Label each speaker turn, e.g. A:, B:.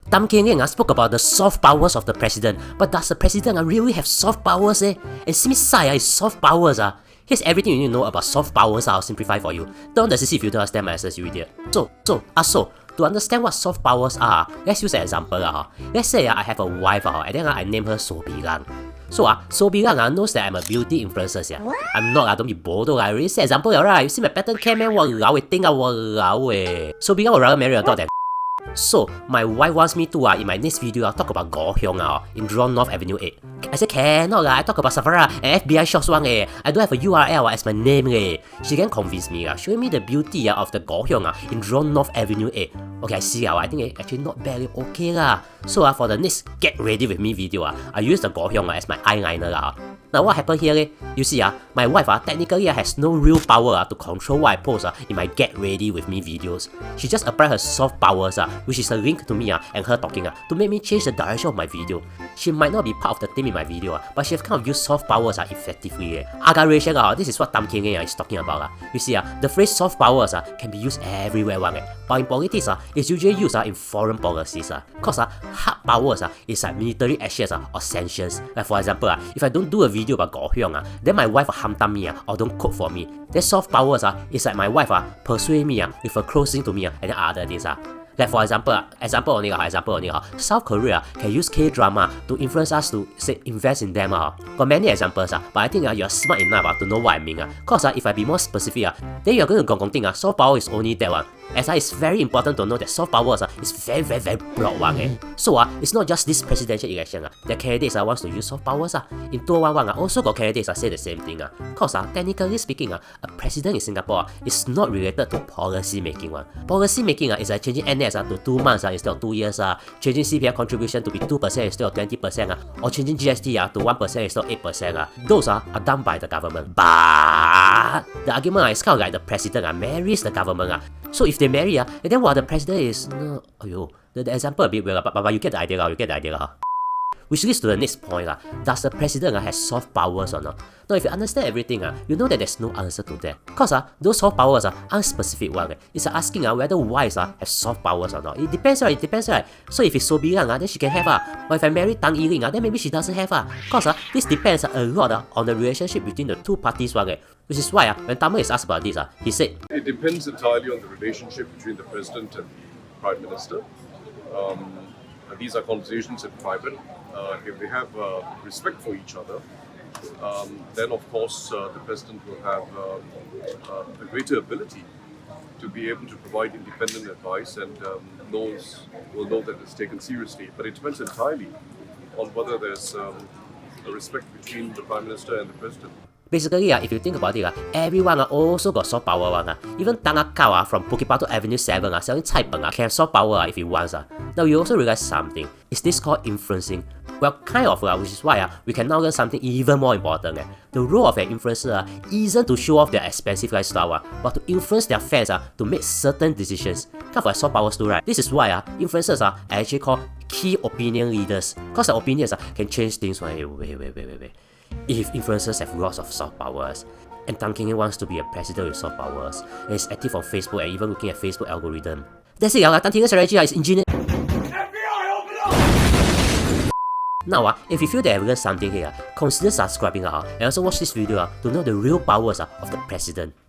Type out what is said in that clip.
A: Kin Lian spoke about the soft powers of the president, but does the president really have soft powers eh? And Simi Sai is soft powers ah. Here's everything you need to know about soft powers. I'll simplify for you. Don't necessarily if you don't understand my answers, you idiot. So, to understand what soft powers are, let's use an example. Let's say I have a wife and then I name her So Bilang. So, So Bilang knows that I'm a beauty influencer. I'm not, don't be bold. I already said example, right? You see my pattern cam, man? Walao, think walao. So Bilang would rather marry a dog than. So, my wife wants me to, in my next video, I'll talk about Goh Hyong in Jurong North Avenue 8. I said, cannot I talk about Safara and FBI shots one I don't have a URL as my name She can convince me showing me the beauty of the Goh Hyong in Jurong North Avenue 8. Okay, I see I think it's actually not badly okay So for the next Get Ready With Me video I use the Goh Hyong as my eyeliner Now what happened here you see my wife technically has no real power to control what I post in my Get Ready With Me videos. She just applied her soft powers which is a link to me and her talking to make me change the direction of my video. She might not be part of the team in my video but she has kind of used soft powers effectively Aggravation this is what Kin Lian is talking about You see the phrase soft powers can be used everywhere but in politics it's usually used in foreign policies cause hard powers is like military actions or sanctions. Like for example if I don't do a video about Goh Hyong then my wife will hamtam me or don't cook for me. Then soft powers is like my wife persuade me with a close thing to me and then other things Like for example only, South Korea can use K-drama to influence us to say invest in them Got many examples but I think you're smart enough to know what I mean Cause if I be more specific then you're going to think soft power is only that one. As it's very important to know that soft powers is very broad one So it's not just this presidential election the candidates wants to use soft powers in 2011 also got candidates say the same thing Cause technically speaking a president in Singapore is not related to policy making Policy making is like changing NS to 2 months instead of 2 years changing CPF contribution to be 2% instead of 20% or changing GST to 1% instead of 8%. Those are done by the government. But the argument is kind of like the president marries the government So if they marry then while the president is the example a bit weird but you get the idea Which leads to the next point does the president have soft powers or not? Now if you understand everything you know that there's no answer to that. Cause those soft powers aren't specific one It's asking whether wives have soft powers or not. It depends right? So if it's So Bilang then she can have But if I marry Tang Yiling then maybe she doesn't have Cause this depends a lot on the relationship between the two parties Which is why when Tama is asked about this he said
B: it depends entirely on the relationship between the president and the prime minister. These are conversations in private. If they have respect for each other, then of course the president will have a greater ability to be able to provide independent advice and will know that it's taken seriously. But it depends entirely on whether there's a respect between the prime minister and the president.
A: Basically, if you think about it, everyone also got soft power Even Tang Kao from Bukit Batok Avenue 7 selling cai peng can have soft power if he wants Now you also realize something. Is this called influencing? Well, kind of which is why we can now learn something even more important The role of an influencer isn't to show off their expensive lifestyle but to influence their fans to make certain decisions. Kind of like soft powers too, right? This is why influencers are actually called key opinion leaders. Cause their opinions can change things. Wait. If influencers have lots of soft powers and Kin Lian wants to be a president with soft powers and is active on Facebook and even looking at Facebook algorithm, that's it Kin Lian's strategy is engineered. Now if you feel that I've learned something here, consider subscribing and also watch this video to know the real powers of the president.